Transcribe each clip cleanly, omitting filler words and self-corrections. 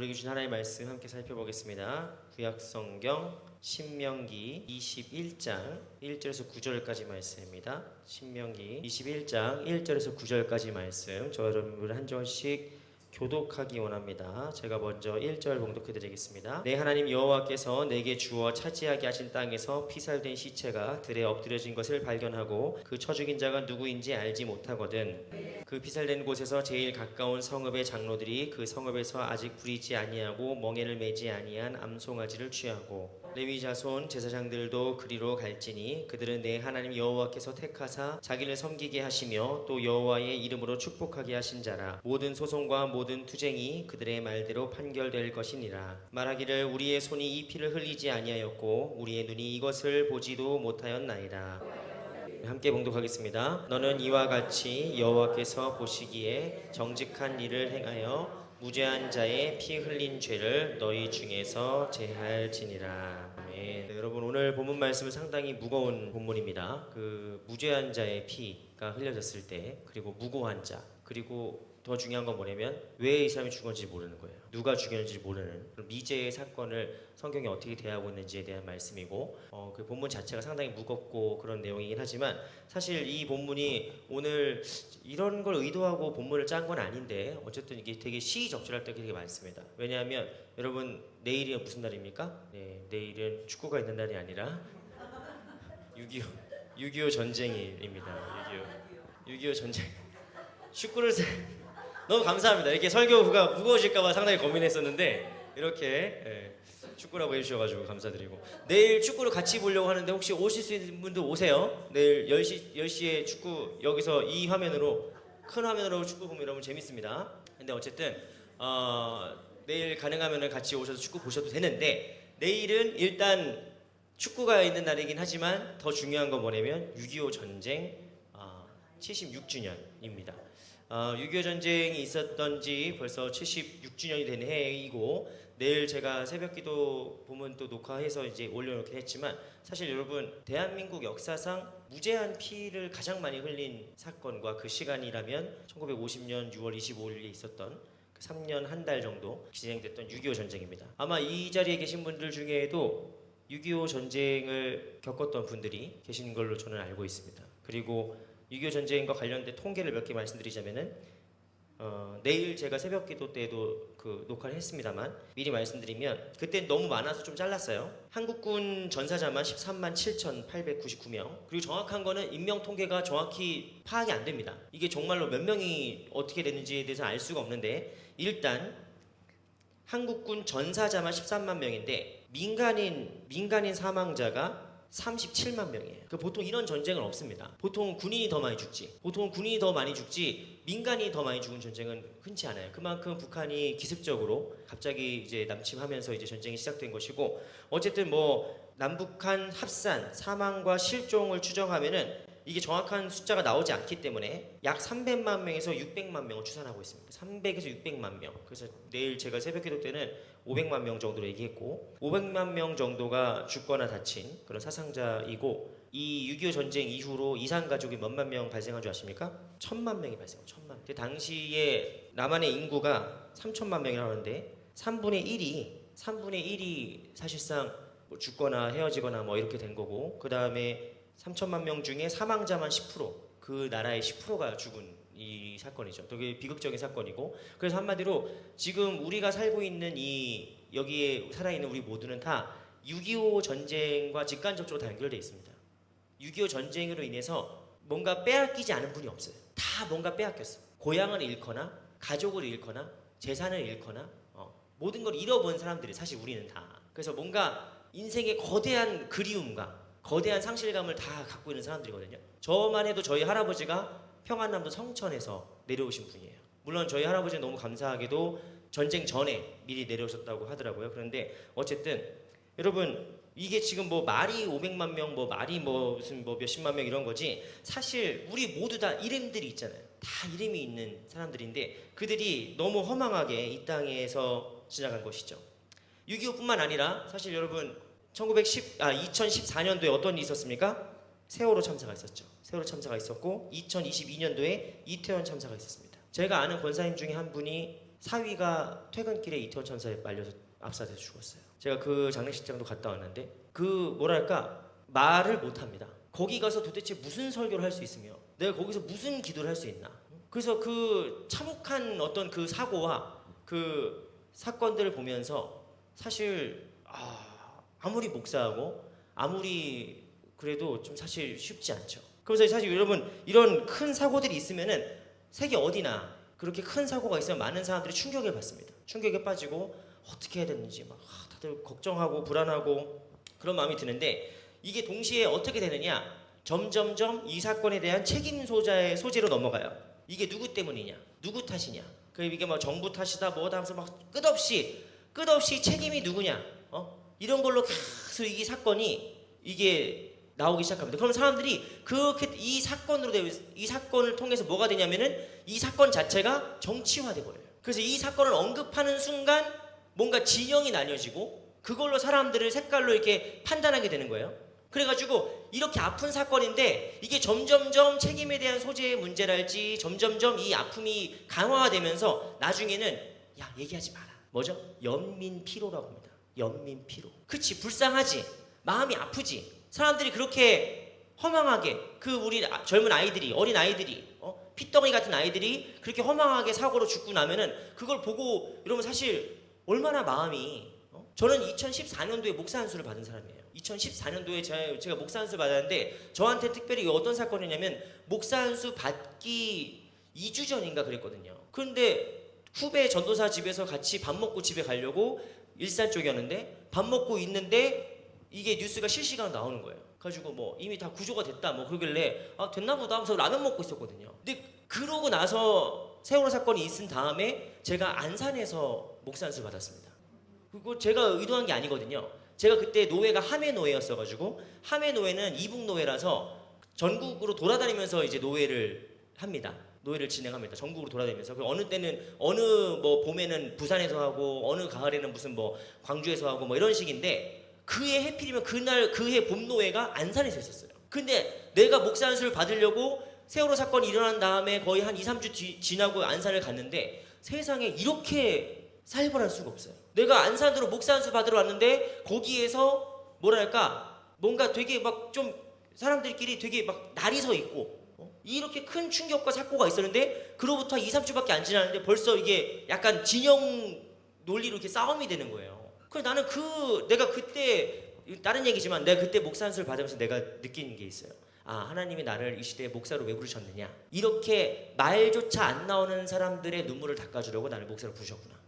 우리에게 주신 하나님의 말씀 함께 살펴보겠습니다. 구약성경 신명기 21장 1절에서 9절까지 말씀입니다. 신명기 21장 1절에서 9절까지 말씀, 저 여러분들 한 절씩 교독하기 원합니다. 제가 먼저 1절 봉독해 드리겠습니다. 내 하나님 여호와께서 내게 주어 차지하게 하신 땅에서 피살된 시체가 들에 엎드려진 것을 발견하고 그 쳐 죽인 자가 누구인지 알지 못하거든. 그 피살된 곳에서 제일 가까운 성읍의 장로들이 그 성읍에서 아직 부리지 아니하고 멍에를 매지 아니한 암송아지를 취하고 레위 자손 제사장들도 그리로 갈지니 그들은 내 하나님 여호와께서 택하사 자기를 섬기게 하시며 또 여호와의 이름으로 축복하게 하신 자라. 모든 소송과 모든 투쟁이 그들의 말대로 판결될 것이니라. 말하기를 우리의 손이 이 피를 흘리지 아니하였고 우리의 눈이 이것을 보지도 못하였나이다. 함께 봉독하겠습니다. 너는 이와 같이 여호와께서 보시기에 정직한 일을 행하여 무죄한 자의 피 흘린 죄를 너희 중에서 제할지니라. 아멘. 네, 여러분 오늘 본문 말씀은 상당히 무거운 본문입니다. 그 무죄한 자의 피가 흘려졌을 때, 그리고 무고한 자, 그리고 더 중요한 건 뭐냐면 왜 이 사람이 죽었는지 모르는 거예요. 누가 죽였는지 모르는 미제의 사건을 성경이 어떻게 대하고 있는지에 대한 말씀이고, 그 본문 자체가 상당히 무겁고 그런 내용이긴 하지만 사실 이 본문이 오늘 이런 걸 의도하고 본문을 짠 건 아닌데 어쨌든 이게 되게 시의적절할 때가 되게 많습니다. 왜냐하면 여러분 내일이 무슨 날입니까? 네, 내일은 축구가 있는 날이 아니라 6.25 전쟁일입니다. 6.25 전쟁. 축구를 너무 감사합니다. 이렇게 설교가 무거워질까봐 상당히 고민했었는데 이렇게 축구라고 해주셔가지고 감사드리고, 내일 축구를 같이 보려고 하는데 혹시 오실 수 있는 분들 오세요. 내일 10시에 축구 여기서 이 화면으로, 큰 화면으로 축구 보면 여러분 재밌습니다. 근데 어쨌든 내일 가능하면 같이 오셔서 축구 보셔도 되는데, 내일은 일단 축구가 있는 날이긴 하지만 더 중요한 건 뭐냐면 6.25 전쟁 76주년입니다. 6.25 전쟁이 있었던 지 벌써 76주년이 된 해이고, 내일 제가 새벽기도 보면 또 녹화해서 이제 올려놓긴 했지만, 사실 여러분 대한민국 역사상 무죄한 피를 가장 많이 흘린 사건과 그 시간이라면 1950년 6월 25일에 있었던 그 3년 한 달 정도 진행됐던 6.25 전쟁입니다. 아마 이 자리에 계신 분들 중에도 6.25 전쟁을 겪었던 분들이 계신 걸로 저는 알고 있습니다. 그리고 6.25 전쟁과 관련된 통계를 몇 개 말씀드리자면은 내일 제가 새벽기도 때도 그 녹화를 했습니다만 미리 말씀드리면, 그때 너무 많아서 좀 잘랐어요. 한국군 전사자만 13만 7,899명. 그리고 정확한 거는 인명 통계가 정확히 파악이 안 됩니다. 이게 정말로 몇 명이 어떻게 됐는지에 대해서 알 수가 없는데, 일단 한국군 전사자만 13만 명인데 민간인 사망자가 37만 명이에요. 보통 이런 전쟁은 없습니다. 보통 군인이 더 많이 죽지. 민간이 더 많이 죽은 전쟁은 흔치 않아요. 그만큼 북한이 기습적으로 갑자기 이제 남침하면서 이제 전쟁이 시작된 것이고, 어쨌든 뭐 남북한 합산 사망과 실종을 추정하면은 이게 정확한 숫자가 나오지 않기 때문에 약 300만 명에서 600만 명을 추산하고 있습니다. 300에서 600만 명. 그래서 내일 제가 새벽기도 때는 500만 명 정도로 얘기했고, 500만 명 정도가 죽거나 다친 그런 사상자이고, 이 6.25 전쟁 이후로 이산 가족이 몇만 명 발생한 줄 아십니까? 1,000만 명이 발생해요. 1,000만. 근데 당시에 남한의 인구가 3천만 명이라고 하는데 3분의 1이 사실상 뭐 죽거나 헤어지거나 뭐 이렇게 된 거고, 그 다음에 3천만 명 중에 사망자만 10%, 그 나라의 10%가 죽은 이 사건이죠. 되게 비극적인 사건이고, 그래서 한마디로 지금 우리가 살고 있는 이 여기에 살아있는 우리 모두는 다 6.25 전쟁과 직간접적으로 다 연결되어 있습니다. 6.25 전쟁으로 인해서 뭔가 빼앗기지 않은 분이 없어요. 다 뭔가 빼앗겼어. 고향을 잃거나 가족을 잃거나 재산을 잃거나 모든 걸 잃어본 사람들이 사실 우리는 다. 그래서 뭔가 인생의 거대한 그리움과 거대한 상실감을 다 갖고 있는 사람들이거든요. 저만 해도 저희 할아버지가 평안남도 성천에서 내려오신 분이에요. 물론 저희 할아버지는 너무 감사하게도 전쟁 전에 미리 내려오셨다고 하더라고요. 그런데 어쨌든 여러분, 이게 지금 뭐 말이 500만 명, 뭐 말이 뭐 무슨 뭐 몇십만 명 이런 거지, 사실 우리 모두 다 이름들이 있잖아요. 다 이름이 있는 사람들인데 그들이 너무 허망하게 이 땅에서 지나간 것이죠. 6.25뿐만 아니라 사실 여러분 2014년도에 어떤 일이 있었습니까? 세월호 참사가 있었죠. 세월호 참사가 있었고, 2022년도에 이태원 참사가 있었습니다. 제가 아는 권사님 중에 한 분이 사위가 퇴근길에 이태원 참사에 말려서 압사돼서 죽었어요. 제가 그 장례식장도 갔다 왔는데 그 뭐랄까 말을 못합니다. 거기 가서 도대체 무슨 설교를 할 수 있으며 내가 거기서 무슨 기도를 할 수 있나. 그래서 그 참혹한 어떤 그 사고와 그 사건들을 보면서 사실 아무리 목사하고 아무리 그래도 좀 사실 쉽지 않죠. 그래서 사실 여러분 이런 큰 사고들이 있으면은 세계 어디나 그렇게 큰 사고가 있으면 많은 사람들이 충격에 받습니다. 충격에 빠지고 어떻게 해야 되는지 막 다들 걱정하고 불안하고 그런 마음이 드는데 이게 동시에 어떻게 되느냐? 점점점 이 사건에 대한 책임 소재로 넘어가요. 이게 누구 때문이냐? 누구 탓이냐? 그 이게 뭐 정부 탓이다 뭐다 하면서 막 끝없이 책임이 누구냐? 이런 걸로 계속 이 사건이 이게 나오기 시작합니다. 그럼 사람들이 그렇게 이 사건을 통해서 뭐가 되냐면은 이 사건 자체가 정치화돼 버려요. 그래서 이 사건을 언급하는 순간 뭔가 진영이 나뉘어지고 그걸로 사람들을 색깔로 이렇게 판단하게 되는 거예요. 그래가지고 이렇게 아픈 사건인데 이게 점점점 책임에 대한 소재의 문제랄지 점점점 이 아픔이 강화되면서 나중에는 야 얘기하지 마라. 뭐죠? 연민피로라고 합니다. 연민피로. 그치 불쌍하지. 마음이 아프지. 사람들이 그렇게 허망하게 그 우리 젊은 아이들이 어린 아이들이 피덩이 같은 아이들이 그렇게 허망하게 사고로 죽고 나면은 그걸 보고 여러분 사실 얼마나 마음이 저는 2014년도에 목사 안수를 받은 사람이에요. 2014년도에 제가 목사 안수 받았는데 저한테 특별히 어떤 사건이냐면 목사 안수 받기 2주 전인가 그랬거든요. 그런데 후배 전도사 집에서 같이 밥 먹고 집에 가려고 일산 쪽이었는데 밥 먹고 있는데 이게 뉴스가 실시간으로 나오는 거예요. 그래가지고 뭐 이미 다 구조가 됐다 뭐 그러길래 됐나 보다 하면서 라면 먹고 있었거든요. 근데 그러고 나서 세월호 사건이 있은 다음에 제가 안산에서 목사 안수를 받았습니다. 그리고 제가 의도한 게 아니거든요. 제가 그때 노회가 함해노회였어가지고 함해노회는 이북노회라서 전국으로 돌아다니면서 이제 노회를 합니다. 노회를 진행합니다. 전국으로 돌아다니면서 어느 때는 어느 뭐 봄에는 부산에서 하고 어느 가을에는 무슨 뭐 광주에서 하고 뭐 이런 식인데 그해 해필이면 그날 그해 봄노회가 안산에서 있었어요. 근데 내가 목사 안수를 받으려고 세월호 사건이 일어난 다음에 거의 한 2, 3주 지나고 안산을 갔는데 세상에 이렇게 살벌할 수가 없어요. 내가 안산으로 목사 안수 받으러 왔는데 거기에서 뭐랄까 뭔가 되게 막 좀 사람들끼리 되게 막 날이 서 있고 이렇게 큰 충격과 사고가 있었는데 그로부터 2, 3주밖에 안 지났는데 벌써 이게 약간 진영 논리로 이렇게 싸움이 되는 거예요. 그래서 나는 내가 그때 다른 얘기지만 내가 그때 목사 안수를 받으면서 내가 느낀 게 있어요. 하나님이 나를 이 시대에 목사로 왜 부르셨느냐. 이렇게 말조차 안 나오는 사람들의 눈물을 닦아주려고 나를 목사로 부르셨구나.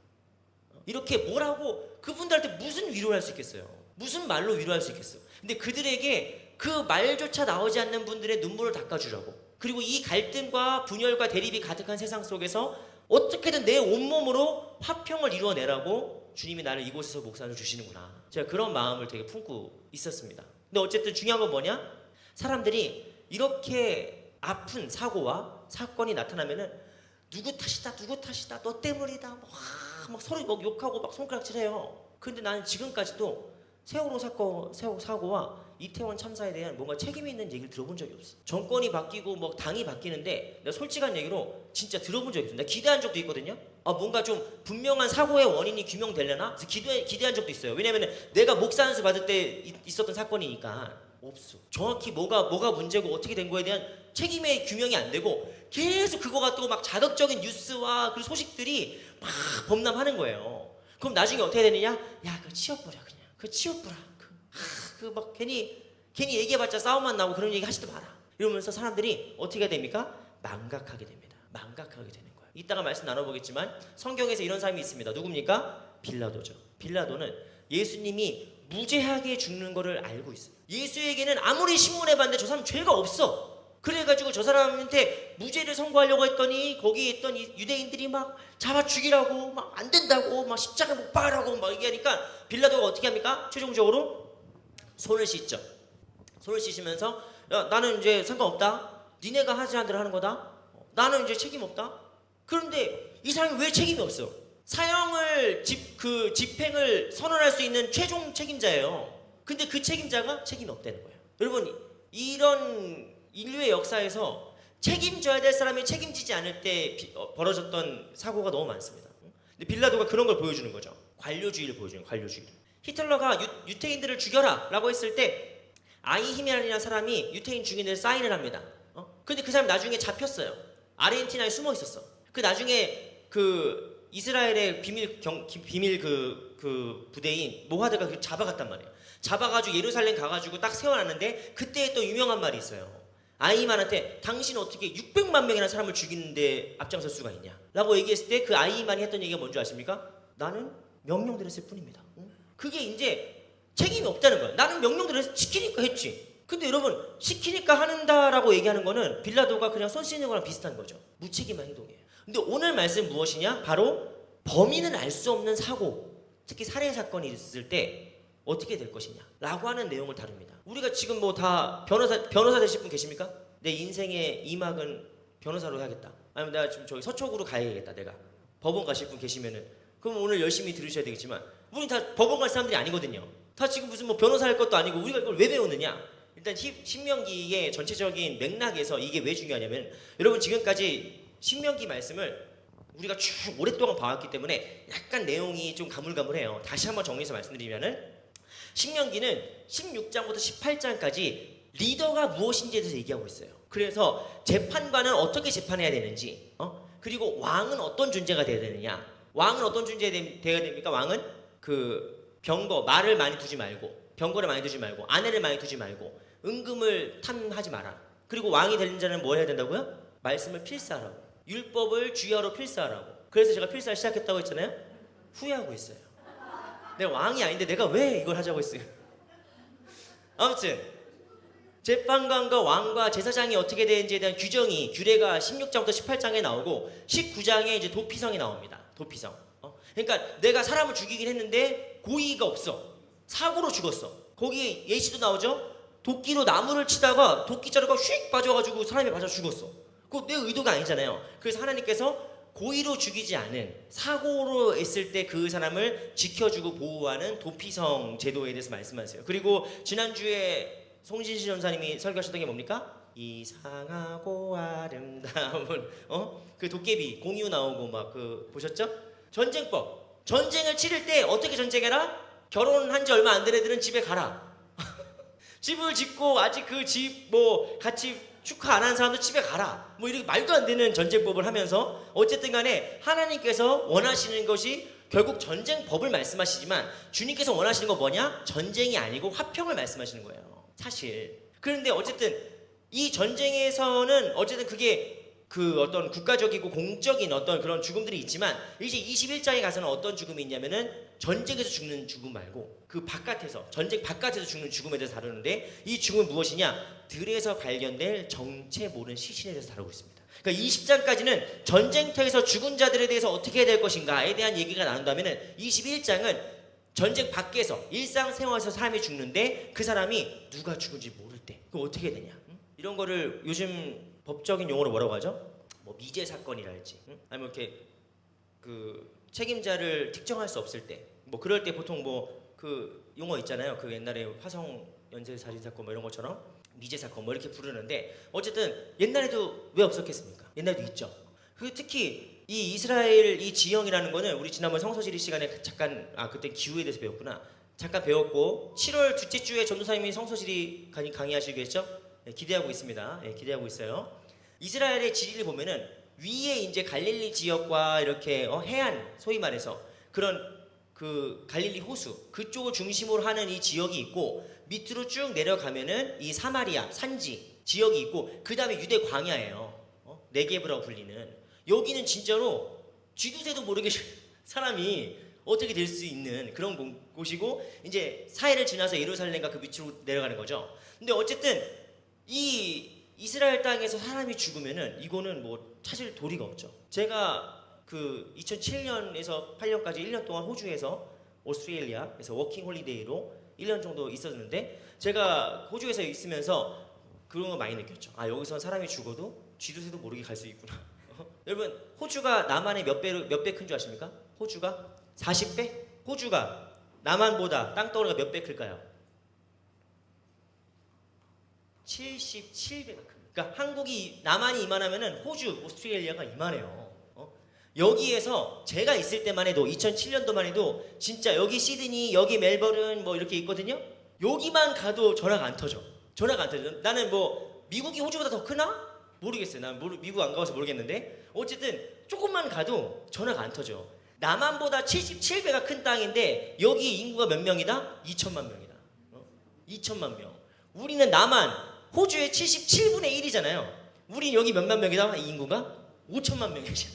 이렇게 뭐라고 그분들한테 무슨 위로를 할 수 있겠어요. 무슨 말로 위로할 수 있겠어요. 근데 그들에게 그 말조차 나오지 않는 분들의 눈물을 닦아주려고 그리고 이 갈등과 분열과 대립이 가득한 세상 속에서 어떻게든 내 온몸으로 화평을 이루어내라고 주님이 나를 이곳에서 목사를 주시는구나. 제가 그런 마음을 되게 품고 있었습니다. 근데 어쨌든 중요한 건 뭐냐? 사람들이 이렇게 아픈 사고와 사건이 나타나면은 누구 탓이다, 너 때문이다, 막 서로 막 욕하고 막 손가락질해요. 근데 나는 지금까지도 세월호 사고와 이태원 참사에 대한 뭔가 책임 있는 얘기를 들어본 적이 없어. 정권이 바뀌고 뭐 당이 바뀌는데 내가 솔직한 얘기로 진짜 들어본 적이 없어. 내가 기대한 적도 있거든요. 뭔가 좀 분명한 사고의 원인이 규명되려나? 그래서 기대한 적도 있어요. 왜냐면 내가 목사 안수 받을 때 있었던 사건이니까 없어. 정확히 뭐가 문제고 어떻게 된 거에 대한 책임의 규명이 안 되고 계속 그거 갖고 막 자극적인 뉴스와 그 소식들이 막 범람하는 거예요. 그럼 나중에 어떻게 되느냐? 야, 그거 치워버려 그냥. 그거 치워버려. 그 막 괜히 얘기해봤자 싸움만 나고 그런 얘기 하지도 마라. 이러면서 사람들이 어떻게 됩니까? 망각하게 됩니다. 망각하게 되는 거예요. 이따가 말씀 나눠보겠지만 성경에서 이런 사람이 있습니다. 누굽니까? 빌라도죠. 빌라도는 예수님이 무죄하게 죽는 거를 알고 있어요. 예수에게는 아무리 신문해봤는데 저 사람 죄가 없어. 그래가지고 저 사람한테 무죄를 선고하려고 했더니 거기에 있던 유대인들이 막 잡아 죽이라고 막 안 된다고 막 십자가 못 박으라고 막 얘기하니까 빌라도가 어떻게 합니까? 최종적으로 손을 씻죠. 손을 씻으면서 야, 나는 이제 상관없다. 니네가 하지 않은 대로 하는 거다. 나는 이제 책임 없다. 그런데 이 사람이 왜 책임이 없어? 사형을 집행을 선언할 수 있는 최종 책임자예요. 근데 그 책임자가 책임이 없다는 거예요. 여러분 이런 인류의 역사에서 책임져야 될 사람이 책임지지 않을 때 벌어졌던 사고가 너무 많습니다. 근데 빌라도가 그런 걸 보여주는 거죠. 관료주의를 보여주는 거예요. 관료주의를. 히틀러가 유태인들을 죽여라 라고 했을 때 아이히만이라는 사람이 유태인 죽이는 사인을 합니다. 근데 그 사람 나중에 잡혔어요. 아르헨티나에 숨어 있었어. 그 나중에 그 이스라엘의 비밀 그 부대인 모하드가 그 잡아갔단 말이에요. 잡아가지고 예루살렘 가가지고 딱 세워놨는데 그때 또 유명한 말이 있어요. 아이히만한테 당신 어떻게 600만 명이나 사람을 죽이는데 앞장설 수가 있냐 라고 얘기했을 때 그 아이히만이 했던 얘기가 뭔지 아십니까? 나는 명령대로 했을 뿐입니다. 그게 이제 책임이 없다는 거예요. 나는 명령대로 시키니까 했지. 근데 여러분 시키니까 한다라고 얘기하는 거는 빌라도가 그냥 손 씻는 거랑 비슷한 거죠. 무책임한 행동이에요. 근데 오늘 말씀 무엇이냐? 바로 범인은 알 수 없는 사고, 특히 살해 사건이 있을 때 어떻게 될 것이냐 라고 하는 내용을 다룹니다. 우리가 지금 뭐 다 변호사 되실 분 계십니까? 내 인생의 2막은 변호사로 해야겠다. 아니면 내가 지금 저기 서초구로 가야겠다. 내가 법원 가실 분 계시면은 그럼 오늘 열심히 들으셔야 되겠지만 우리 다 법원 갈 사람들이 아니거든요. 다 지금 무슨 뭐 변호사 할 것도 아니고 우리가 이걸 왜 배우느냐? 일단 신명기의 전체적인 맥락에서 이게 왜 중요하냐면 여러분 지금까지 신명기 말씀을 우리가 쭉 오랫동안 봐왔기 때문에 약간 내용이 좀 가물가물해요. 다시 한번 정리해서 말씀드리면은 신명기는 16장부터 18장까지 리더가 무엇인지에 대해서 얘기하고 있어요. 그래서 재판관은 어떻게 재판해야 되는지, 그리고 왕은 어떤 존재가 되어야 되느냐. 왕은 어떤 존재가 되어야 됩니까? 왕은 그 병거, 말을 많이 두지 말고, 병거를 많이 두지 말고, 아내를 많이 두지 말고, 은금을 탐하지 마라. 그리고 왕이 되는 자는 뭐 해야 된다고요? 말씀을 필사하라고. 율법을 주야로 필사하라고. 그래서 제가 필사를 시작했다고 했잖아요. 후회하고 있어요. 내가 왕이 아닌데 내가 왜 이걸 하자고 했어요. 아무튼 재판관과 왕과 제사장이 어떻게 되는지에 대한 규례가 16장부터 18장에 나오고 19장에 이제 도피성이 나옵니다. 도피성. 그러니까 내가 사람을 죽이긴 했는데 고의가 없어. 사고로 죽었어. 거기에 예시도 나오죠. 도끼로 나무를 치다가 도끼자루가 휙 빠져가지고 사람이 맞아 죽었어. 그거 내 의도가 아니잖아요. 그래서 하나님께서 고의로 죽이지 않은 사고로 했을 때 그 사람을 지켜주고 보호하는 도피성 제도에 대해서 말씀하세요. 그리고 지난주에 송진시 전사님이 설교하셨던 게 뭡니까? 이상하고 아름다운 그 도깨비 공유 나오고 막 그 보셨죠? 전쟁법. 전쟁을 치를 때 어떻게 전쟁해라? 결혼한 지 얼마 안 된 애들은 집에 가라. 집을 짓고 아직 그 집 뭐 같이 축하 안 한 사람도 집에 가라. 뭐 이렇게 말도 안 되는 전쟁법을 하면서 어쨌든 간에 하나님께서 원하시는 것이 결국 전쟁법을 말씀하시지만 주님께서 원하시는 거 뭐냐? 전쟁이 아니고 화평을 말씀하시는 거예요. 사실. 그런데 어쨌든 이 전쟁에서는 어쨌든 그게 그 어떤 국가적이고 공적인 어떤 그런 죽음들이 있지만 이제 21장에 가서는 어떤 죽음이 있냐면은 전쟁에서 죽는 죽음 말고 그 바깥에서 전쟁 바깥에서 죽는 죽음에 대해서 다루는데 이 죽음은 무엇이냐? 들에서 발견될 정체 모르는 시신에 대해서 다루고 있습니다. 그러니까 20장까지는 전쟁터에서 죽은 자들에 대해서 어떻게 해야 될 것인가에 대한 얘기가 나눈다면은 21장은 전쟁 밖에서 일상생활에서 사람이 죽는데 그 사람이 누가 죽은지 모를 때 그거 어떻게 해야 되냐? 이런 거를 요즘 법적인 용어로 뭐라고 하죠? 뭐 미제 사건이랄지, 아니면 이렇게 그 책임자를 특정할 수 없을 때, 뭐 그럴 때 보통 뭐 그 용어 있잖아요. 그 옛날에 화성 연쇄 살인 사건 뭐 이런 것처럼 미제 사건 뭐 이렇게 부르는데 어쨌든 옛날에도 왜 없었겠습니까? 옛날에도 있죠. 그 특히 이 이스라엘 이 지형이라는 거는 우리 지난번 성서지리 시간에 잠깐 그때 기후에 대해서 배웠구나. 잠깐 배웠고 7월 둘째 주에 전도사님이 성서지리 강의하시겠죠? 네, 기대하고 있습니다. 네, 기대하고 있어요. 이스라엘의 지리를 보면은 위에 이제 갈릴리 지역과 이렇게 해안 소위 말해서 그런 그 갈릴리 호수 그쪽을 중심으로 하는 이 지역이 있고 밑으로 쭉 내려가면은 이 사마리아 산지 지역이 있고 그 다음에 유대 광야예요. 네게브라고 불리는 여기는 진짜로 쥐두새도 모르게 사람이 어떻게 될 수 있는 그런 곳이고 이제 사해를 지나서 예루살렘과 그 밑으로 내려가는 거죠. 근데 어쨌든 이 이스라엘 땅에서 사람이 죽으면은 이거는 뭐 찾을 도리가 없죠. 제가 그 2007년에서 8년까지 1년 동안 호주에서 오스트레일리아에서 워킹 홀리데이로 1년 정도 있었는데 제가 호주에서 있으면서 그런 거 많이 느꼈죠. 여기서 사람이 죽어도 쥐두새도 모르게 갈 수 있구나. 여러분 호주가 남한의 몇 배 큰 줄 아십니까? 호주가 40배? 호주가 남한보다 땅덩어리가 몇 배 클까요? 77배가 큽니다. 그러니까 한국이 남한이 이만하면은 호주, 오스트레일리아가 이만해요. 여기에서 제가 있을 때만 해도 2007년도만 해도 진짜 여기 시드니, 여기 멜버른 뭐 이렇게 있거든요. 여기만 가도 전화가 안 터져. 전화가 안 터져. 나는 뭐 미국이 호주보다 더 크나? 모르겠어요. 난 미국 안 가봐서 모르겠는데 어쨌든 조금만 가도 전화가 안 터져. 남한보다 77배가 큰 땅인데 여기 인구가 몇 명이다? 2천만 명이다. 2천만 명. 우리는 남한, 호주의 77분의 1이잖아요. 우린 여기 몇만 명이다? 인구가? 5천만 명이지.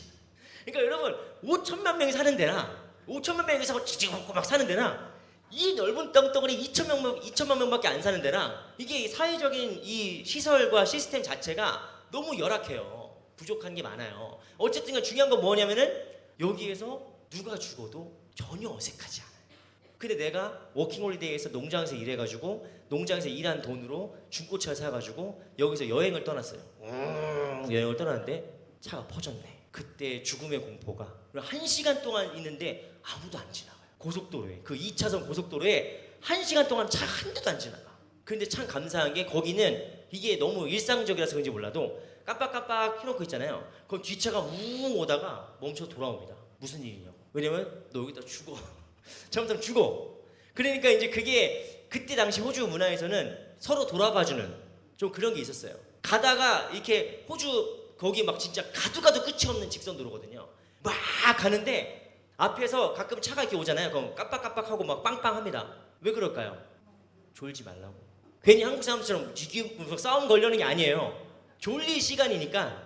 그러니까 여러분 5천만 명이 사는 데나 5천만 명이 사고 찌찌 먹고 막 사는 데나 이 넓은 땅덩어리 2천만 명밖에 안 사는 데나 이게 사회적인 이 시설과 시스템 자체가 너무 열악해요. 부족한 게 많아요. 어쨌든 중요한 건 뭐냐면은 여기에서 누가 죽어도 전혀 어색하지 않아요. 근데 내가 워킹홀리데이에서 농장에서 일해가지고 농장에서 일한 돈으로 중고차를 사가지고 여기서 여행을 떠났어요. 여행을 떠났는데 차가 퍼졌네. 그때 죽음의 공포가 1시간 동안 있는데 아무도 안 지나가요. 고속도로에 그 2차선 고속도로에 1시간 동안 차 한 대도 안 지나가. 근데 참 감사한 게 거기는 이게 너무 일상적이라서 그런지 몰라도 깜빡깜빡 켜놓고 있잖아요. 그럼 뒷차가 우웅 오다가 멈춰 돌아옵니다. 무슨 일이냐고. 왜냐면 너 여기다 죽어. 잘못하면 죽어. 그러니까 이제 그게 그때 당시 호주 문화에서는 서로 돌아봐주는 좀 그런 게 있었어요. 가다가 이렇게 호주 거기 막 진짜 가도 끝이 없는 직선 도로거든요. 막 가는데 앞에서 가끔 차가 이렇게 오잖아요. 그럼 깜빡깜빡하고 막 빵빵합니다. 왜 그럴까요? 졸지 말라고. 괜히 한국 사람처럼 싸움 걸려는 게 아니에요. 졸릴 시간이니까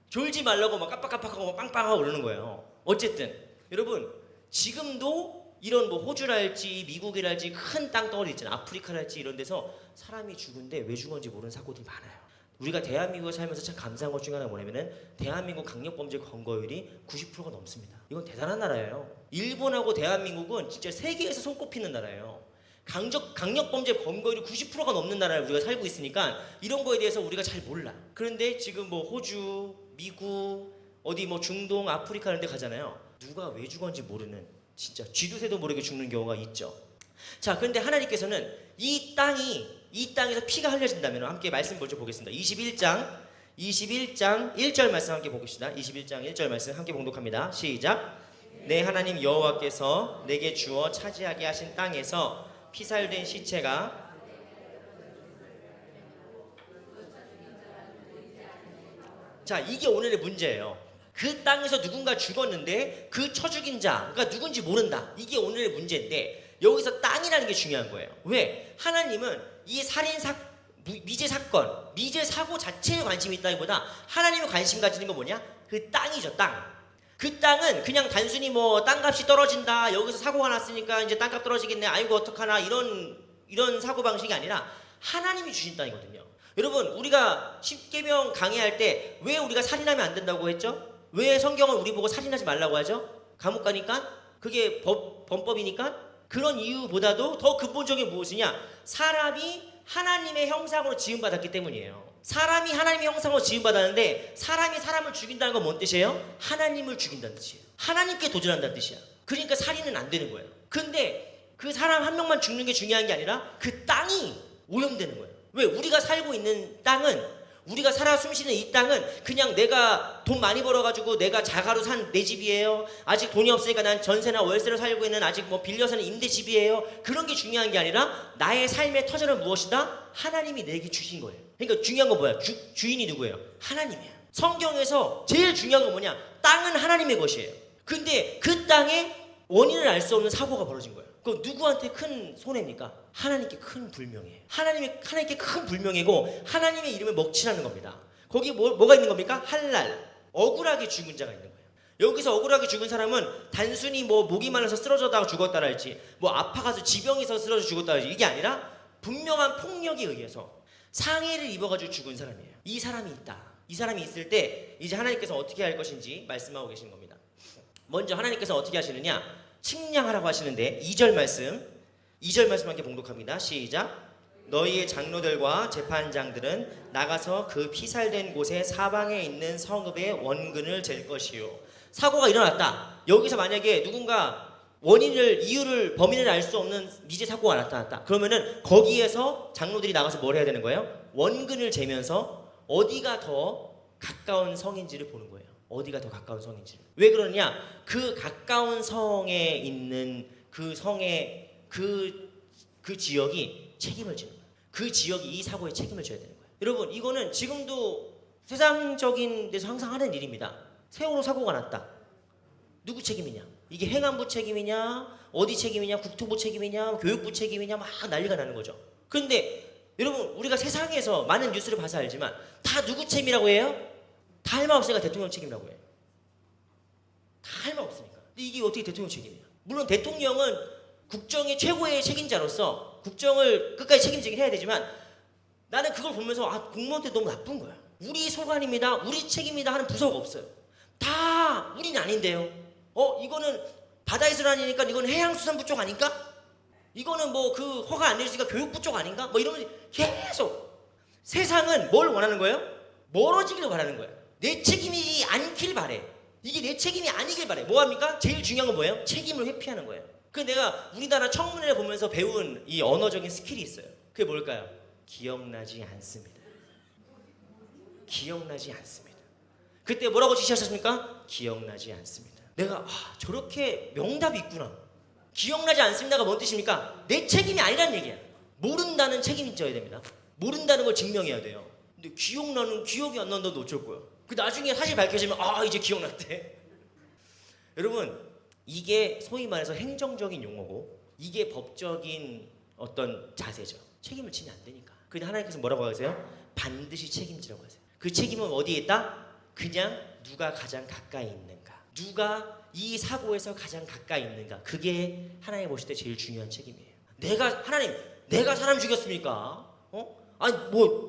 졸지 말라고 막 깜빡깜빡하고 막 빵빵하고 그러는 거예요. 어쨌든 여러분 지금도 이런 뭐 호주랄지 미국이랄지 큰 땅덩어리 있잖아요. 아프리카랄지 이런 데서 사람이 죽은데 왜 죽었는지 모르는 사고들이 많아요. 우리가 대한민국에 살면서 참 감사한 것 중에 하나가 뭐냐면은 대한민국 강력범죄 검거율이 90%가 넘습니다. 이건 대단한 나라예요. 일본하고 대한민국은 진짜 세계에서 손꼽히는 나라예요. 강력범죄 검거율이 90%가 넘는 나라에 우리가 살고 있으니까 이런 거에 대해서 우리가 잘 몰라. 그런데 지금 뭐 호주, 미국, 어디 뭐 중동, 아프리카 이런 데 가잖아요. 누가 왜 죽었는지 모르는 진짜 쥐도새도 모르게 죽는 경우가 있죠. 자, 그런데 하나님께서는 이 땅에서 피가 흘려진다면 함께 말씀 먼저 보겠습니다. 21장 1절 말씀 함께 보겠습니다. 21장 1절 말씀 함께 봉독합니다. 시작. 내 하나님 여호와께서 내게 주어 차지하게 하신 땅에서 피살된 시체가 자, 이게 오늘의 문제예요. 그 땅에서 누군가 죽었는데 그 쳐 죽인 자가 누군지 모른다. 이게 오늘의 문제인데 여기서 땅이라는 게 중요한 거예요. 왜? 하나님은 이 미제 사건, 미제 사고 자체에 관심이 있다기보다 하나님이 관심 가지는 건 뭐냐? 그 땅이죠, 땅. 그 땅은 그냥 단순히 뭐 땅값이 떨어진다, 여기서 사고가 났으니까 이제 땅값 떨어지겠네, 아이고 어떡하나 이런 사고방식이 아니라 하나님이 주신 땅이거든요. 여러분, 우리가 십계명 강의할 때 왜 우리가 살인하면 안 된다고 했죠? 왜 성경은 우리 보고 살인하지 말라고 하죠? 감옥 가니까? 그게 범법이니까? 그런 이유보다도 더 근본적인 무엇이냐? 사람이 하나님의 형상으로 지음받았기 때문이에요. 사람이 하나님의 형상으로 지음받았는데 사람이 사람을 죽인다는 건 뭔 뜻이에요? 하나님을 죽인다는 뜻이에요. 하나님께 도전한다는 뜻이야. 그러니까 살인은 안 되는 거예요. 근데 그 사람 한 명만 죽는 게 중요한 게 아니라 그 땅이 오염되는 거예요. 왜? 우리가 살고 있는 땅은, 우리가 살아 숨쉬는 이 땅은 그냥 내가 돈 많이 벌어가지고 내가 자가로 산 내 집이에요. 아직 돈이 없으니까 난 전세나 월세로 살고 있는 아직 뭐 빌려 사는 임대집이에요. 그런 게 중요한 게 아니라 나의 삶의 터전은 무엇이다? 하나님이 내게 주신 거예요. 그러니까 중요한 건 뭐야? 주인이 누구예요? 하나님이에요. 성경에서 제일 중요한 건 뭐냐? 땅은 하나님의 것이에요. 근데 그 땅에 원인을 알 수 없는 사고가 벌어진 거예요. 그럼 누구한테 큰 손해입니까? 하나님께 큰 불명예예요. 하나님께 큰 불명예고 하나님의 이름을 먹칠하는 겁니다. 거기 뭐가 있는 겁니까? 할랄, 억울하게 죽은 자가 있는 거예요. 여기서 억울하게 죽은 사람은 단순히 뭐 목이 말라서 쓰러져다가 죽었다랄지, 뭐 아파가서 지병이 있어서 쓰러져 죽었다랄지, 이게 아니라 분명한 폭력에 의해서 상해를 입어가지고 죽은 사람이에요. 이 사람이 있다. 이 사람이 있을 때 이제 하나님께서 어떻게 할 것인지 말씀하고 계신 겁니다. 먼저 하나님께서 어떻게 하시느냐? 측량하라고 하시는데 2절 말씀 함께 봉독합니다. 시작. 너희의 장로들과 재판장들은 나가서 그 피살된 곳의 사방에 있는 성읍의 원근을 잴 것이요. 사고가 일어났다. 여기서 만약에 누군가 이유를 범인을 알 수 없는 미제 사고가 나타났다. 그러면은 거기에서 장로들이 나가서 뭘 해야 되는 거예요? 원근을 재면서 어디가 더 가까운 성인지를 보는 거예요. 어디가 더 가까운 성인지. 왜 그러냐? 그 가까운 성에 있는 그 성의 그 지역이 책임을 지는 거예요. 그 지역이 이 사고에 책임을 져야 되는 거예요. 여러분, 이거는 지금도 세상적인 데서 항상 하는 일입니다. 세월호 사고가 났다. 누구 책임이냐? 이게 행안부 책임이냐? 어디 책임이냐? 국토부 책임이냐? 교육부 책임이냐? 막 난리가 나는 거죠. 그런데 여러분, 우리가 세상에서 많은 뉴스를 봐서 알지만 다 누구 책임이라고 해요? 다 할 말 없으니까 대통령 책임이라고 해요. 다 할 말 없으니까. 근데 이게 어떻게 대통령 책임이야? 물론 대통령은 국정의 최고의 책임자로서 국정을 끝까지 책임지긴 해야 되지만 나는 그걸 보면서 공무원들 너무 나쁜 거야. 우리 소관입니다. 우리 책임이다 하는 부서가 없어요. 다 우리는 아닌데요. 이거는 바다에서 다니니까 이거는 해양수산부 쪽 아닌가? 이거는 뭐 그 허가 안 내주니까 교육부 쪽 아닌가? 뭐 이러면 계속 세상은 뭘 원하는 거예요? 멀어지기를 바라는 거예요. 내 책임이 않길 바래. 이게 내 책임이 아니길 바래. 뭐합니까? 제일 중요한 건 뭐예요? 책임을 회피하는 거예요. 그 내가 우리나라 청문회를 보면서 배운 이 언어적인 스킬이 있어요. 그게 뭘까요? 기억나지 않습니다. 기억나지 않습니다. 그때 뭐라고 지시하셨습니까? 기억나지 않습니다. 내가 저렇게 명답이 있구나. 기억나지 않습니다가 뭔 뜻입니까? 내 책임이 아니라는 얘기야. 모른다는 책임이 져야 됩니다. 모른다는 걸 증명해야 돼요. 근데 기억이 안 난다도 어쩔 거야. 그 나중에 사실 밝혀지면 이제 기억났대. 여러분, 이게 소위 말해서 행정적인 용어고 이게 법적인 어떤 자세죠. 책임을 지면 안 되니까. 근데 하나님께서 뭐라고 하세요? 반드시 책임지라고 하세요. 그 책임은 어디에 있다? 그냥 누가 가장 가까이 있는가. 누가 이 사고에서 가장 가까이 있는가. 그게 하나님 보실 때 제일 중요한 책임이에요. 내가 사람 죽였습니까?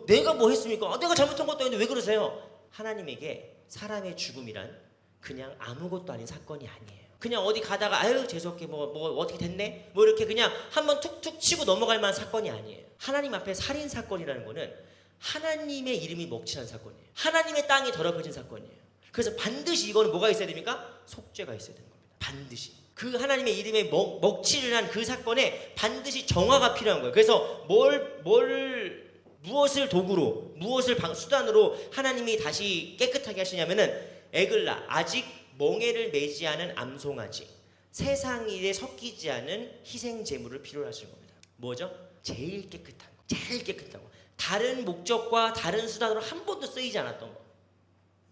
내가 뭐 했습니까? 내가 잘못한 것도 아닌데 왜 그러세요? 하나님에게 사람의 죽음이란 그냥 아무것도 아닌 사건이 아니에요. 그냥 어디 가다가 재수없게 뭐 어떻게 됐네? 뭐 이렇게 그냥 한번 툭툭 치고 넘어갈 만한 사건이 아니에요. 하나님 앞에 살인 사건이라는 거는 하나님의 이름이 먹칠한 사건이에요. 하나님의 땅이 더럽혀진 사건이에요. 그래서 반드시 이거는 뭐가 있어야 됩니까? 속죄가 있어야 되는 겁니다. 반드시. 그 하나님의 이름에 먹칠을 한 그 사건에 반드시 정화가 필요한 거예요. 그래서 무엇을 도구로, 무엇을 수단으로 하나님이 다시 깨끗하게 하시냐면은 에글라, 아직 멍에를 매지 않은 암송아지, 세상 일에 섞이지 않은 희생 제물을 필요로 하시는 겁니다. 뭐죠? 제일 깨끗한 거, 제일 깨끗한 거. 다른 목적과 다른 수단으로 한 번도 쓰이지 않았던 거.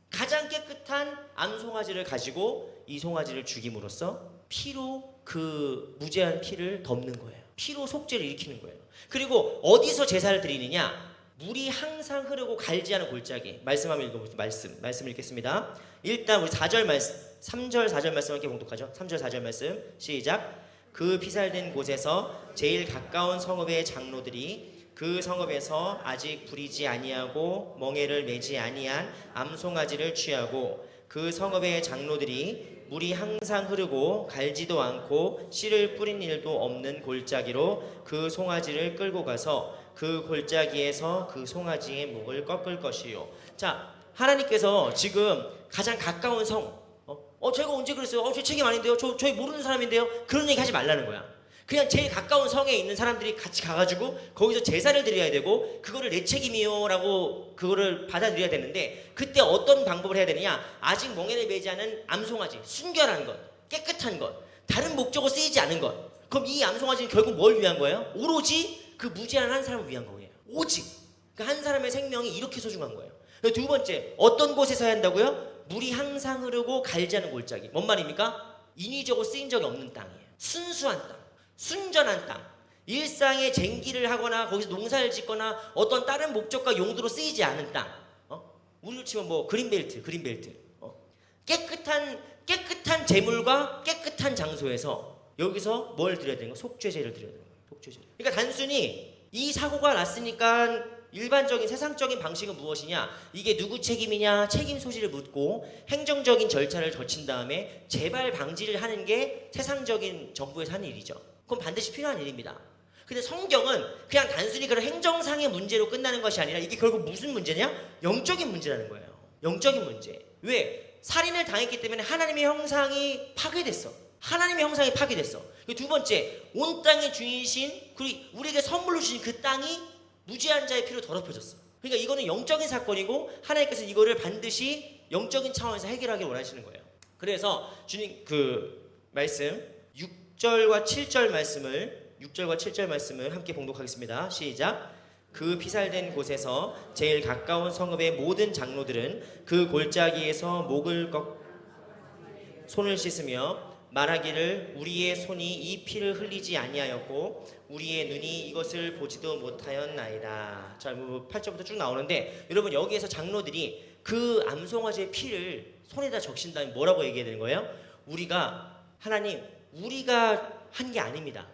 가장 깨끗한 암송아지를 가지고 이 송아지를 죽임으로써 피로 그 무죄한 피를 덮는 거예요. 피로 속죄를 일으키는 거예요. 그리고 어디서 제사를 드리느냐? 물이 항상 흐르고 갈지 않은 골짜기. 말씀 한번 읽어보겠습니다. 말씀 읽겠습니다. 일단 우리 4절 말씀, 3절 4절 말씀 함께 봉독하죠. 3절 4절 말씀 시작. 그 피살된 곳에서 제일 가까운 성읍의 장로들이 그 성읍에서 아직 부리지 아니하고 멍에를 매지 아니한 암송아지를 취하고 그 성읍의 장로들이 물이 항상 흐르고 갈지도 않고 씨를 뿌린 일도 없는 골짜기로 그 송아지를 끌고 가서 그 골짜기에서 그 송아지의 목을 꺾을 것이요. 자, 하나님께서 지금 가장 가까운 성, 제가 언제 그랬어요? 제 책임 아닌데요? 저희 모르는 사람인데요? 그런 얘기 하지 말라는 거야. 그냥 제일 가까운 성에 있는 사람들이 같이 가가지고 거기서 제사를 드려야 되고 그거를 내 책임이요 라고 그거를 받아들여야 되는데 그때 어떤 방법을 해야 되느냐. 아직 멍에를 매지 않은 암송아지, 순결한 것, 깨끗한 것, 다른 목적으로 쓰이지 않은 것. 그럼 이 암송아지는 결국 뭘 위한 거예요? 오로지 그 무죄한 한 사람을 위한 거예요. 오직 그 한 사람의 생명이 이렇게 소중한 거예요. 두 번째, 어떤 곳에서 해야 한다고요? 물이 항상 흐르고 갈지 않은 골짜기. 뭔 말입니까? 인위적으로 쓰인 적이 없는 땅이에요. 순수한 땅, 순전한 땅, 일상에 쟁기를 하거나 거기서 농사를 짓거나 어떤 다른 목적과 용도로 쓰이지 않은 땅. 우리로 치면 뭐 그린벨트. 깨끗한 재물과 깨끗한 장소에서 여기서 뭘 드려야 되는 거예요? 속죄제를 드려야 되는 거예요. 속죄제. 그러니까 단순히 이 사고가 났으니까 일반적인 세상적인 방식은 무엇이냐? 이게 누구 책임이냐? 책임 소지를 묻고 행정적인 절차를 거친 다음에 재발 방지를 하는 게 세상적인 정부에서 하는 일이죠. 그건 반드시 필요한 일입니다. 근데 성경은 그냥 단순히 그런 행정상의 문제로 끝나는 것이 아니라 이게 결국 무슨 문제냐? 영적인 문제라는 거예요. 영적인 문제. 왜? 살인을 당했기 때문에 하나님의 형상이 파괴됐어. 하나님의 형상이 파괴됐어. 두 번째, 온 땅의 주인이신 그리고 우리에게 선물로 주신 그 땅이 무죄한 자의 피로 더럽혀졌어. 그러니까 이거는 영적인 사건이고 하나님께서 이거를 반드시 영적인 차원에서 해결하길 원하시는 거예요. 그래서 주님 그 말씀 6절과 7절 말씀을 함께 봉독하겠습니다. 시작. 그 피살된 곳에서 제일 가까운 성읍의 모든 장로들은 그 골짜기에서 목을 손을 씻으며 말하기를 우리의 손이 이 피를 흘리지 아니하였고 우리의 눈이 이것을 보지도 못하였나이다. 자, 8절부터 쭉 나오는데 여러분 여기에서 장로들이 그 암송아지의 피를 손에다 적신다면 뭐라고 얘기해야 되는 거예요? 하나님 우리가 한 게 아닙니다.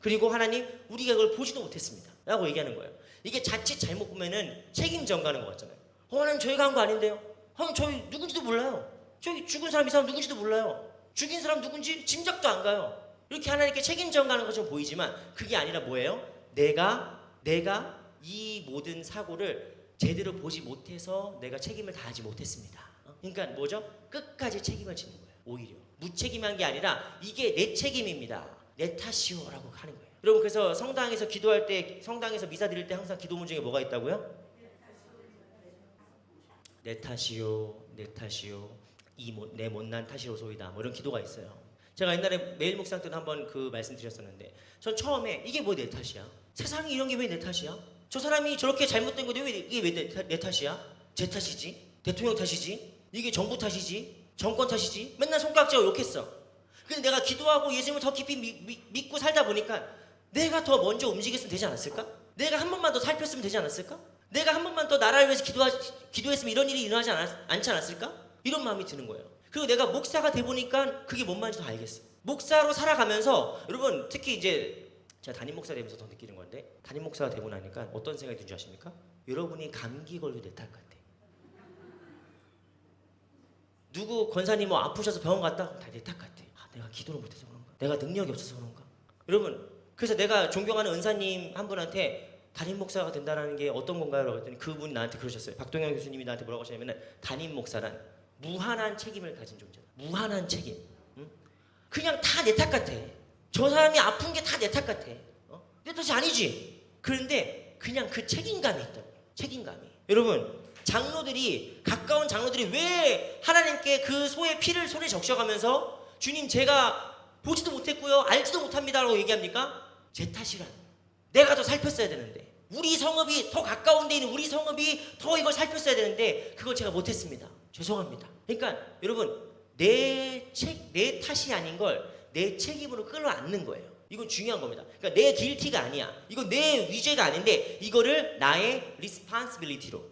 그리고 하나님 우리가 그걸 보지도 못했습니다 라고 얘기하는 거예요. 이게 자칫 잘못 보면은 책임 전가하는 것 같잖아요. 하나님 저희가 한 거 아닌데요. 하나님 저희 누군지도 몰라요. 저기 죽은 사람 이 사람 누군지도 몰라요. 죽인 사람 누군지 짐작도 안 가요. 이렇게 하나님께 책임 전가하는 것처럼 보이지만 그게 아니라 뭐예요? 내가 이 모든 사고를 제대로 보지 못해서 내가 책임을 다하지 못했습니다. 그러니까 뭐죠? 끝까지 책임을 지는 거예요. 오히려 무책임한 게 아니라 이게 내 책임입니다. 내 탓이오라고 하는 거예요. 여러분 그래서 성당에서 기도할 때, 성당에서 미사 드릴 때 항상 기도문 중에 뭐가 있다고요? 내 탓이요, 내 못난 탓이로소이다. 뭐 이런 기도가 있어요. 제가 옛날에 매일 묵상 때도 한번 그 말씀 드렸었는데 전 처음에 이게 뭐 내 탓이야? 세상에 이런 게 왜 내 탓이야? 저 사람이 저렇게 잘못된 건데 이게 왜 내 탓이야? 제 탓이지? 대통령 탓이지? 이게 정부 탓이지? 정권 탓이지? 맨날 손가락질하고 욕했어. 근데 내가 기도하고 예수님을 더 깊이 믿고 살다 보니까 내가 더 먼저 움직였으면 되지 않았을까? 내가 한 번만 더 살폈으면 되지 않았을까? 내가 한 번만 더 나라를 위해서 기도했으면 이런 일이 일어나지 않지 않았을까? 이런 마음이 드는 거예요. 그리고 내가 목사가 돼 보니까 그게 뭔 말인지 더 알겠어. 목사로 살아가면서 여러분 특히 이제 제가 담임 목사 되면서 더 느끼는 건데 담임 목사가 되고 나니까 어떤 생각이 든 줄 아십니까? 여러분이 감기 걸려도 내 탓 같아. 누구 권사님 뭐 아프셔서 병원 갔다? 다 내 탓 같아. 내가 기도를 못해서 그런가? 내가 능력이 없어서 그런가? 여러분 그래서 내가 존경하는 은사님 한 분한테 담임 목사가 된다는 게 어떤 건가요? 라고 했더니 그분이 나한테 그러셨어요. 박동영 교수님이 나한테 뭐라고 하셨냐면 담임 목사란 무한한 책임을 가진 존재다. 무한한 책임. 응? 그냥 다 내 탓 같아. 저 사람이 아픈 게 다 내 탓 같아. 내 탓이 아니지. 그런데 그냥 그 책임감이 있다고. 책임감이. 여러분 가까운 장로들이 왜 하나님께 그 소의 피를 손에 적셔가면서 주님 제가 보지도 못했고요 알지도 못합니다 라고 얘기합니까? 제 탓이란 내가 더 살폈어야 되는데 우리 성읍이 더 가까운 데 있는 우리 성읍이 더 이걸 살폈어야 되는데 그걸 제가 못했습니다. 죄송합니다. 그러니까 여러분 내 탓이 아닌 걸 내 책임으로 끌어안는 거예요. 이건 중요한 겁니다. 그러니까 내 길티가 아니야. 이건 내 위죄가 아닌데 이거를 나의 리스폰시빌리티로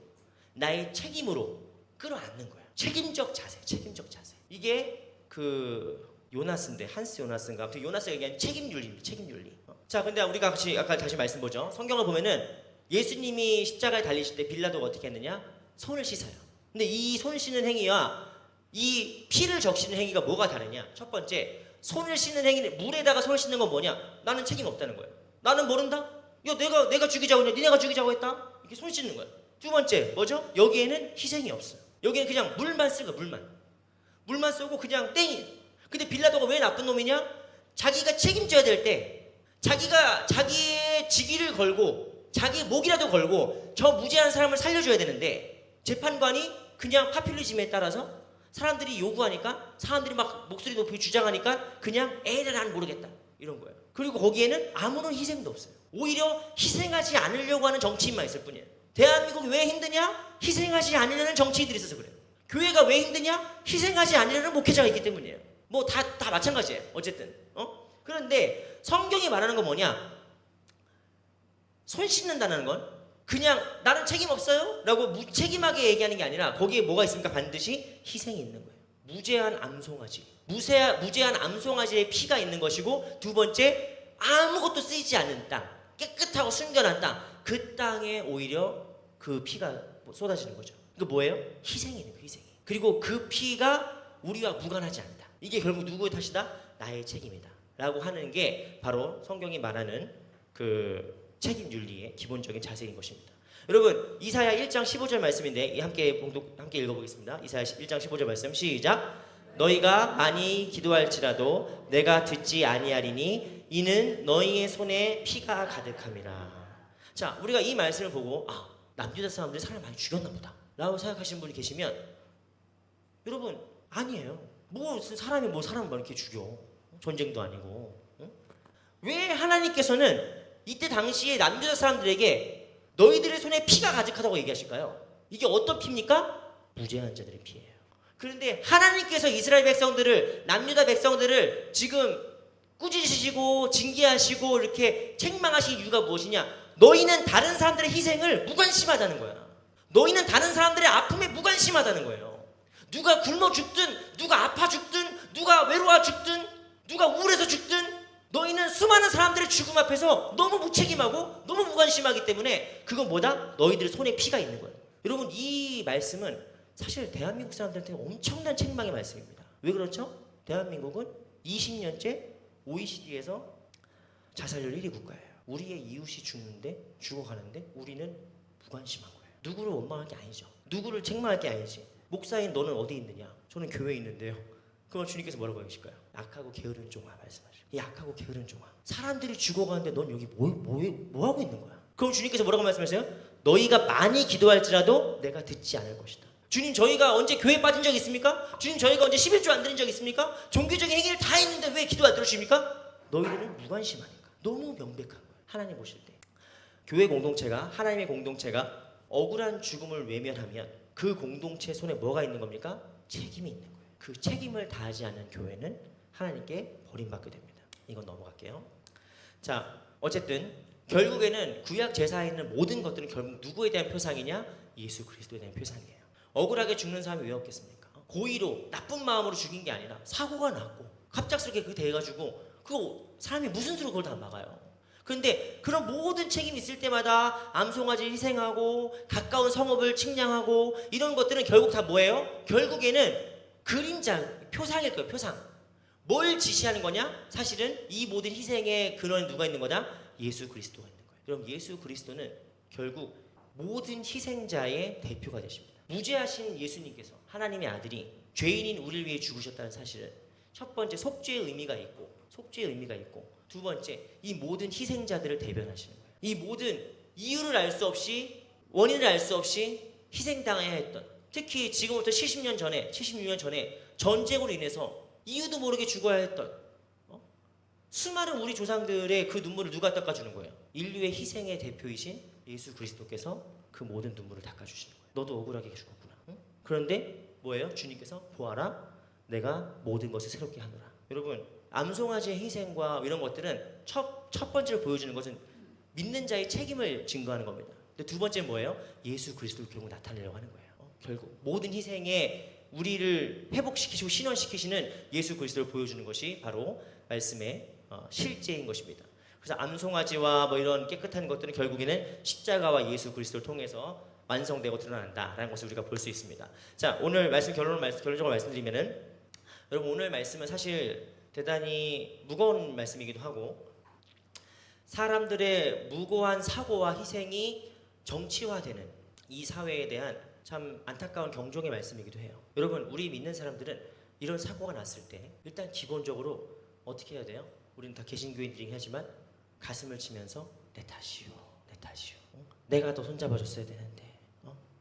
나의 책임으로 끌어안는 거야. 책임적 자세. 이게 그 요나스인데 한스 요나스인가 아무튼 요나스가 얘기한 책임윤리입니다. 책임윤리. 자, 근데 우리가 같이 아까 다시 말씀 보죠. 성경을 보면은 예수님이 십자가에 달리실 때 빌라도가 어떻게 했느냐? 손을 씻어요. 근데 이 손 씻는 행위와 이 피를 적시는 행위가 뭐가 다르냐? 첫 번째, 손을 씻는 행위는 물에다가 손을 씻는 건 뭐냐? 나는 책임 없다는 거예요. 나는 모른다? 야, 내가 죽이자고 했냐? 니네가 죽이자고 했다? 이렇게 손 씻는 거예요. 두 번째, 뭐죠? 여기에는 희생이 없어요. 여기는 그냥 물만 쓰고 물만 쓰고 그냥 땡이. 근데 빌라도가 왜 나쁜 놈이냐? 자기가 책임져야 될 때 자기가 자기의 직위를 걸고 자기의 목이라도 걸고 저 무죄한 사람을 살려줘야 되는데 재판관이 그냥 파퓰리즘에 따라서 사람들이 요구하니까 사람들이 막 목소리 높이 주장하니까 그냥 난 모르겠다 이런 거예요. 그리고 거기에는 아무런 희생도 없어요. 오히려 희생하지 않으려고 하는 정치인만 있을 뿐이에요. 대한민국이 왜 힘드냐? 희생하지 않으려는 정치인들이 있어서 그래요. 교회가 왜 힘드냐? 희생하지 않으려는 목회자가 있기 때문이에요. 뭐 다 마찬가지예요. 어쨌든 그런데 성경이 말하는 건 뭐냐? 손 씻는다는 건 그냥 나는 책임 없어요? 라고 무책임하게 얘기하는 게 아니라 거기에 뭐가 있습니까? 반드시 희생이 있는 거예요. 무죄한 암송아지. 무죄한 암송아지의 피가 있는 것이고 두 번째 아무것도 쓰이지 않는 땅. 깨끗하고 순결한 땅. 그 땅에 오히려 그 피가 쏟아지는 거죠. 그 뭐예요? 희생이에요. 희생이. 그리고 그 피가 우리와 무관하지 않다. 이게 결국 누구의 탓이다? 나의 책임이다. 라고 하는 게 바로 성경이 말하는 그 책임 윤리의 기본적인 자세인 것입니다. 여러분 이사야 1장 15절 말씀인데 함께 읽어보겠습니다. 이사야 1장 15절 말씀 시작. 너희가 많이 기도할지라도 내가 듣지 아니하리니 이는 너희의 손에 피가 가득함이라. 자, 우리가 이 말씀을 보고 남유다 사람들이 사람을 많이 죽였나 보다. 라고 생각하시는 분이 계시면 여러분 아니에요. 뭐 사람이 뭐 사람을 뭐 이렇게 죽여. 전쟁도 아니고. 응? 왜 하나님께서는 이때 당시에 남유다 사람들에게 너희들의 손에 피가 가득하다고 얘기하실까요? 이게 어떤 피입니까? 무죄한 자들의 피예요. 그런데 하나님께서 이스라엘 백성들을, 남유다 백성들을 지금 꾸짖으시고 징계하시고 이렇게 책망하신 이유가 무엇이냐? 너희는 다른 사람들의 희생을 무관심하다는 거야. 너희는 다른 사람들의 아픔에 무관심하다는 거예요. 누가 굶어 죽든, 누가 아파 죽든, 누가 외로워 죽든, 누가 우울해서 죽든 너희는 수많은 사람들의 죽음 앞에서 너무 무책임하고 너무 무관심하기 때문에 그건 뭐다? 너희들의 손에 피가 있는 거예요. 여러분 이 말씀은 사실 대한민국 사람들한테 엄청난 책망의 말씀입니다. 왜 그렇죠? 대한민국은 20년째 OECD에서 자살률 1위 국가예요. 우리의 이웃이 죽어가는데 우리는 무관심한 거예요. 누구를 원망할 게 아니죠. 누구를 책망할 게 아니지. 목사인 너는 어디 있느냐? 저는 교회에 있는데요. 그럼 주님께서 뭐라고 하실까요? 약하고 게으른 종아 말씀하시죠. 약하고 게으른 종아. 사람들이 죽어가는데 넌 여기 뭐 하고 있는 거야? 그럼 주님께서 뭐라고 말씀하세요? 너희가 많이 기도할지라도 내가 듣지 않을 것이다. 주님 저희가 언제 교회 빠진 적 있습니까? 주님 저희가 언제 11조 안 드린 적 있습니까? 종교적인 행위를 다 했는데 왜 기도 안 들어주십니까? 너희들은 무관심하니까. 너무 명백한 거예요. 하나님 보실 때. 교회 공동체가, 하나님의 공동체가 억울한 죽음을 외면하면 그 공동체 손에 뭐가 있는 겁니까? 책임이 있는 거예요. 그 책임을 다하지 않는 교회는 하나님께 버림받게 됩니다. 이건 넘어갈게요. 자, 어쨌든 결국에는 구약 제사에 있는 모든 것들은 결국 누구에 대한 표상이냐? 예수 그리스도에 대한 표상이에요. 억울하게 죽는 사람이 왜 없겠습니까? 고의로 나쁜 마음으로 죽인 게 아니라 사고가 났고 갑작스럽게 그게 돼가지고 그거 사람이 무슨 수로 그걸 다 막아요. 그런데 그런 모든 책임이 있을 때마다 암송아지 희생하고 가까운 성읍을 측량하고 이런 것들은 결국 다 뭐예요? 결국에는 그림자, 표상일 거예요. 표상. 뭘 지시하는 거냐? 사실은 이 모든 희생의 근원에 누가 있는 거냐? 예수 그리스도가 있는 거예요. 그럼 예수 그리스도는 결국 모든 희생자의 대표가 되십니다. 무죄하신 예수님께서 하나님의 아들이 죄인인 우리를 위해 죽으셨다는 사실은 첫 번째 속죄의 의미가 있고 두 번째 이 모든 희생자들을 대변하시는 거예요. 이 모든 이유를 알 수 없이 원인을 알 수 없이 희생당해야 했던 특히 지금부터 76년 전에 전쟁으로 인해서 이유도 모르게 죽어야 했던 수많은 우리 조상들의 그 눈물을 누가 닦아주는 거예요? 인류의 희생의 대표이신 예수 그리스도께서 그 모든 눈물을 닦아주시는 거예요. 너도 억울하게 죽었구나. 응? 그런데 뭐예요? 주님께서 보아라 내가 모든 것을 새롭게 하노라. 여러분 암송아지의 희생과 이런 것들은 첫 번째로 보여주는 것은 믿는 자의 책임을 증거하는 겁니다. 근데 두 번째는 뭐예요? 예수 그리스도를 결국 나타내려고 하는 거예요. 결국 모든 희생에 우리를 회복시키시고 신원시키시는 예수 그리스도를 보여주는 것이 바로 말씀의 실제인 것입니다. 그래서 암송아지와 뭐 이런 깨끗한 것들은 결국에는 십자가와 예수 그리스도를 통해서 완성되고 드러난다라는 것을 우리가 볼 수 있습니다. 자, 오늘 말씀 결론적으로 말씀드리면은 여러분 오늘 말씀은 사실 대단히 무거운 말씀이기도 하고 사람들의 무고한 사고와 희생이 정치화되는 이 사회에 대한 참 안타까운 경종의 말씀이기도 해요. 여러분 우리 믿는 사람들은 이런 사고가 났을 때 일단 기본적으로 어떻게 해야 돼요? 우리는 다 개신교인들이긴 하지만 가슴을 치면서 내 탓이요. 내가 더 손잡아줬어야 되는데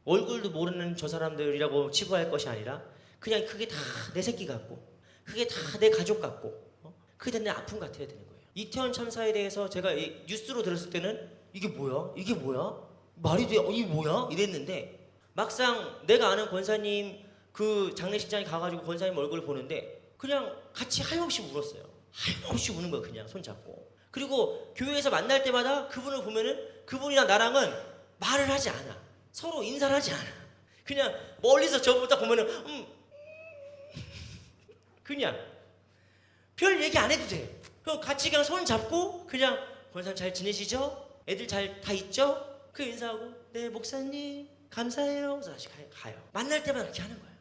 얼굴도 모르는 저 사람들이라고 치부할 것이 아니라 그냥 그게 다 내 새끼 같고 그게 다 내 가족 같고 그게 다 내 아픔 같아야 되는 거예요. 이태원 참사에 대해서 제가 뉴스로 들었을 때는 이게 뭐야? 말이 돼? 이게 뭐야? 이랬는데 막상 내가 아는 권사님 그 장례식장에 가가지고 권사님 얼굴을 보는데 그냥 같이 하염없이 울었어요. 하염없이 우는 거예요. 그냥 손잡고. 그리고 교회에서 만날 때마다 그분을 보면은 그분이랑 나랑은 말을 하지 않아. 서로 인사를 하지 않아. 그냥 멀리서 저보다 보면은 그냥 별 얘기 안 해도 돼. 그럼 같이 그냥 손 잡고 그냥 권사님 잘 지내시죠? 애들 잘 다 있죠? 그 인사하고 네 목사님 감사해요. 그래서 다시 가요. 만날 때마다 그렇게 하는 거예요.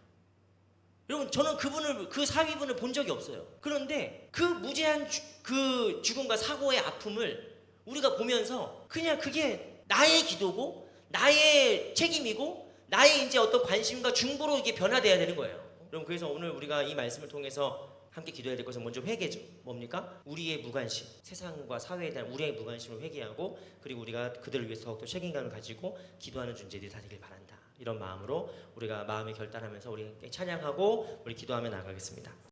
여러분 저는 그 사위분을 본 적이 없어요. 그런데 그 무제한 그 죽음과 사고의 아픔을 우리가 보면서 그냥 그게 나의 기도고 나의 책임이고 나의 이제 어떤 관심과 중보로 이게 변화돼야 되는 거예요. 여러분 그래서 오늘 우리가 이 말씀을 통해서 함께 기도해야 될 것은 먼저 회개죠. 뭡니까? 우리의 무관심, 세상과 사회에 대한 우리의 무관심을 회개하고 그리고 우리가 그들을 위해서 더욱더 책임감을 가지고 기도하는 존재들이 다 되길 바란다. 이런 마음으로 우리가 마음에 결단하면서 우리 함께 찬양하고 우리 기도하며 나가겠습니다.